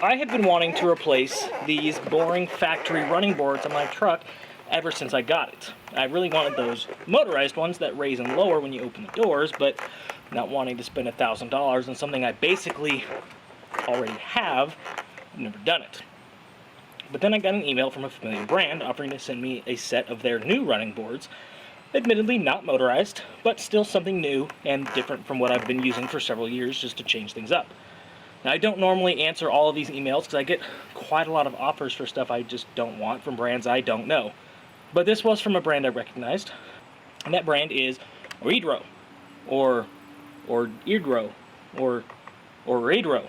I have been wanting to replace these boring factory running boards on my truck ever since I got it. I really wanted those motorized ones that raise and lower when you open the doors, but not wanting to spend $1,000 on something I basically already have, I've never done it. But then I got an email from a familiar brand offering to send me a set of their new running boards, admittedly not motorized, but still something new and different from what I've been using for several years just to change things up. Now, I don't normally answer all of these emails because I get quite a lot of offers for stuff I just don't want from brands I don't know. But this was from a brand I recognized, and that brand is oEdRo, or oEdRo, or oEdRo.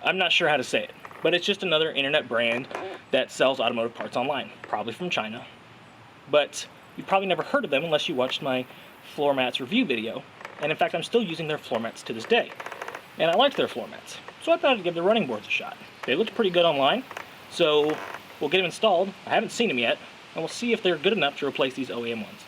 I'm not sure how to say it, but it's just another internet brand that sells automotive parts online, probably from China. But you probably never heard of them unless you watched my floor mats review video, and in fact I'm still using their floor mats to this day. And I liked their floor mats, so I thought I'd give their running boards a shot. They looked pretty good online, so we'll get them installed. I haven't seen them yet, and we'll see if they're good enough to replace these OEM ones.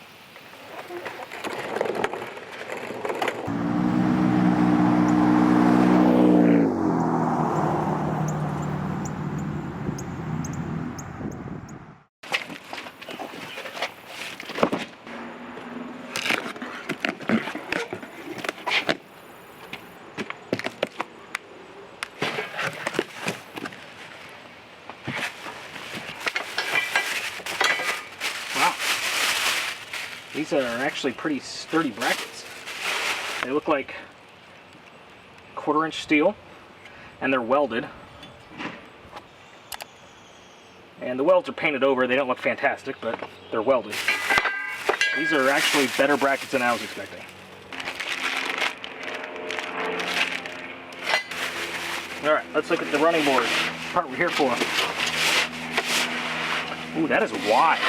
These are actually pretty sturdy brackets. They look like 1/4 inch steel, and they're welded. And the welds are painted over. They don't look fantastic, but they're welded. These are actually better brackets than I was expecting. Alright, let's look at the running board. Part we're here for. Ooh, that is wide.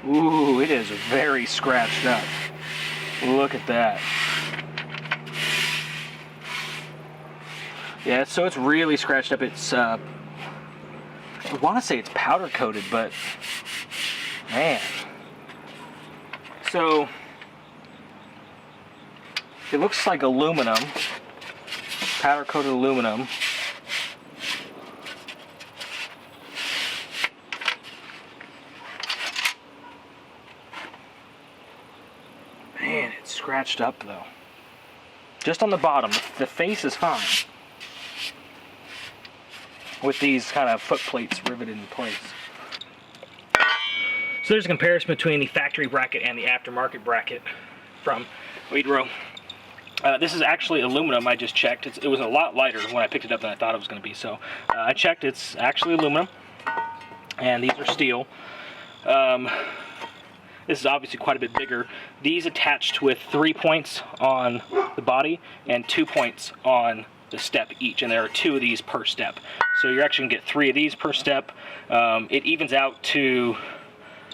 Ooh, it is very scratched up. Look at that. Yeah, so it's really scratched up. It's, I want to say it's powder coated, but man. So, it looks like aluminum, powder coated aluminum. Man, it's scratched up though. Just on the bottom. The face is fine, with these kind of foot plates riveted in place. So there's a comparison between the factory bracket and the aftermarket bracket from oEdRo. This is actually aluminum. I just checked. It was a lot lighter when I picked it up than I thought it was going to be. So I checked. It's actually aluminum, and these are steel. This is obviously quite a bit bigger. These attached with 3 points on the body and 2 points on the step each, and there are 2 of these per step. So you're actually going to get 3 of these per step. It evens out to,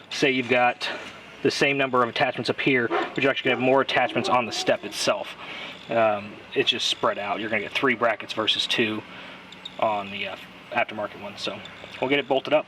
say you've got the same number of attachments up here, but you're actually going to have more attachments on the step itself. It's just spread out. You're going to get 3 brackets versus 2 on the aftermarket one. So we'll get it bolted up.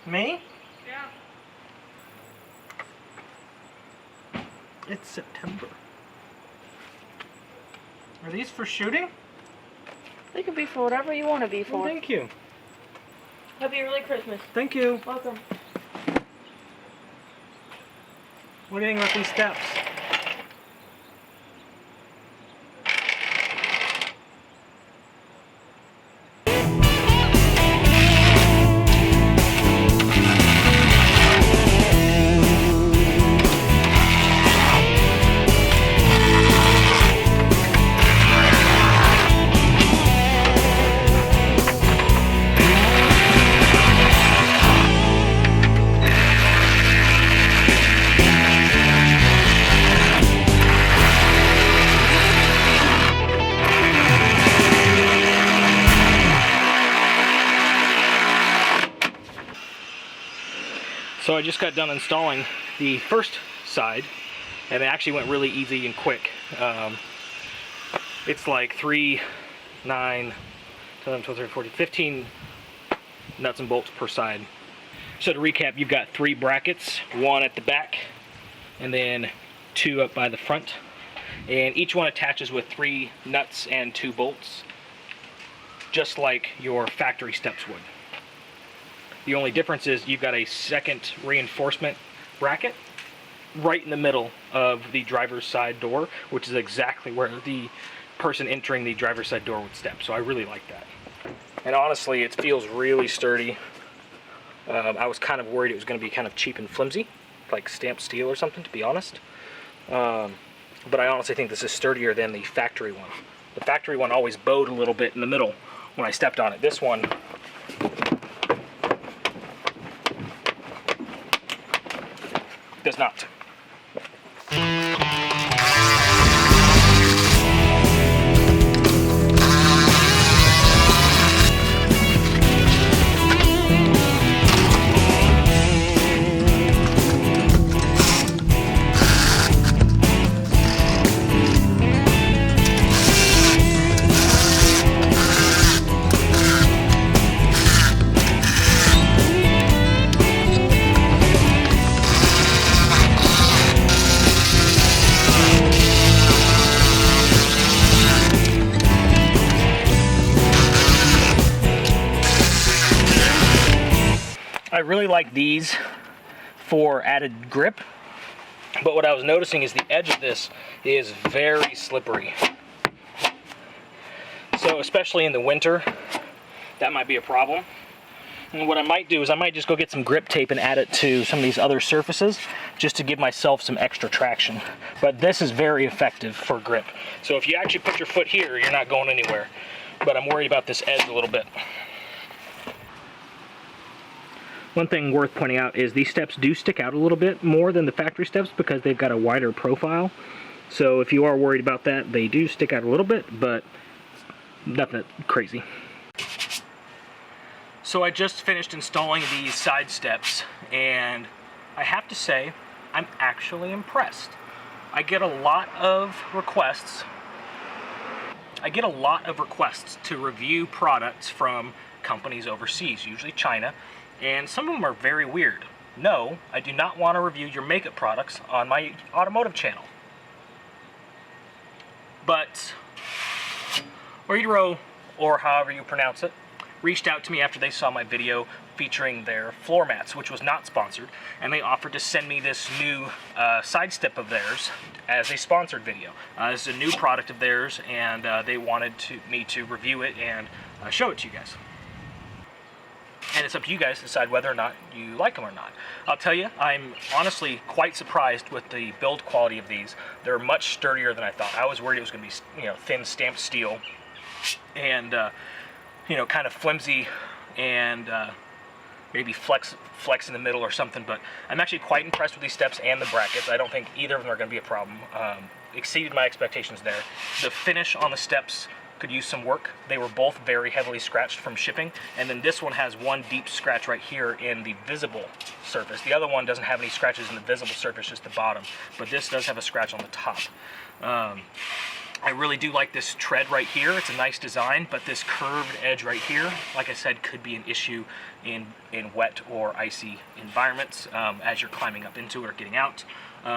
Me? Yeah. It's September. Are these for shooting? They can be for whatever you want to be for. Oh, thank you. Happy early Christmas. Thank you. Welcome. What do you think about these steps? So I just got done installing the first side, and it actually went really easy and quick. It's like 3, 9, 10, 12, 13, 14, 15 nuts and bolts per side. So to recap, you've got 3 brackets, 1 at the back, and then 2 up by the front. And each one attaches with 3 nuts and 2 bolts, just like your factory steps would. The only difference is you've got a second reinforcement bracket right in the middle of the driver's side door, which is exactly where the person entering the driver's side door would step. So I really like that. And honestly, it feels really sturdy. I was kind of worried it was going to be kind of cheap and flimsy, like stamped steel or something, to be honest. But I honestly think this is sturdier than the factory one. The factory one always bowed a little bit in the middle when I stepped on it. This one does not. I really like these for added grip, but what I was noticing is the edge of this is very slippery. So especially in the winter, that might be a problem. And what I might do is I might just go get some grip tape and add it to some of these other surfaces just to give myself some extra traction. But this is very effective for grip. So if you actually put your foot here, you're not going anywhere. But I'm worried about this edge a little bit. One thing worth pointing out is these steps do stick out a little bit more than the factory steps because they've got a wider profile. So if you are worried about that, they do stick out a little bit, but nothing crazy. So I just finished installing these side steps, and I have to say, I'm actually impressed. I get a lot of requests. To review products from companies overseas, usually China. And some of them are very weird. No, I do not want to review your makeup products on my automotive channel. But oEdRo, or however you pronounce it, reached out to me after they saw my video featuring their floor mats, which was not sponsored, and they offered to send me this new side step of theirs as a sponsored video. This is a new product of theirs, and they wanted me to review it and show it to you guys. And it's up to you guys to decide whether or not you like them or not. I'll tell you, I'm honestly quite surprised with the build quality of these. They're much sturdier than I thought. I was worried it was going to be, thin stamped steel and, kind of flimsy and maybe flex in the middle or something. But I'm actually quite impressed with these steps and the brackets. I don't think either of them are going to be a problem. Exceeded my expectations there. The finish on the steps could use some work. They were both very heavily scratched from shipping, and then this one has one deep scratch right here in the visible surface. The other one doesn't have any scratches in the visible surface, just the bottom, but this does have a scratch on the top. I really do like this tread right here. It's a nice design, but this curved edge right here, like I said, could be an issue in wet or icy environments as you're climbing up into it or getting out.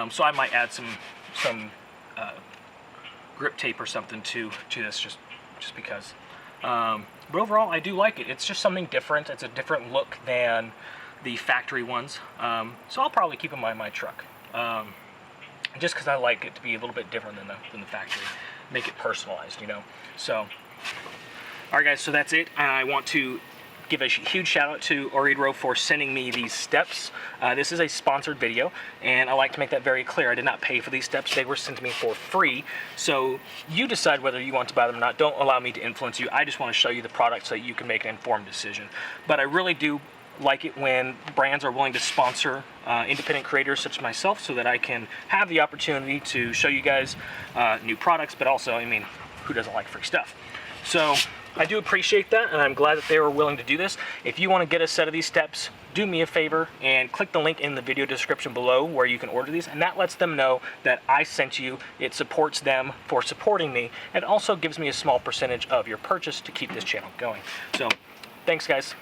So I might add some grip tape or something to this, just because. But overall, I do like it. It's just something different. It's a different look than the factory ones. So I'll probably keep them in my truck. Just because I like it to be a little bit different than the factory. Make it personalized, you know. So, alright guys, so that's it. I want to give a huge shout out to oEdRo for sending me these steps. This is a sponsored video, and I like to make that very clear. I did not pay for these steps. They were sent to me for free. So you decide whether you want to buy them or not. Don't allow me to influence you. I just want to show you the product so that you can make an informed decision. But I really do like it when brands are willing to sponsor independent creators such as myself, so that I can have the opportunity to show you guys new products, but also, I mean, who doesn't like free stuff? So I do appreciate that, and I'm glad that they were willing to do this. If you want to get a set of these steps, do me a favor and click the link in the video description below where you can order these, and that lets them know that I sent you. It supports them for supporting me, and also gives me a small percentage of your purchase to keep this channel going. So thanks guys.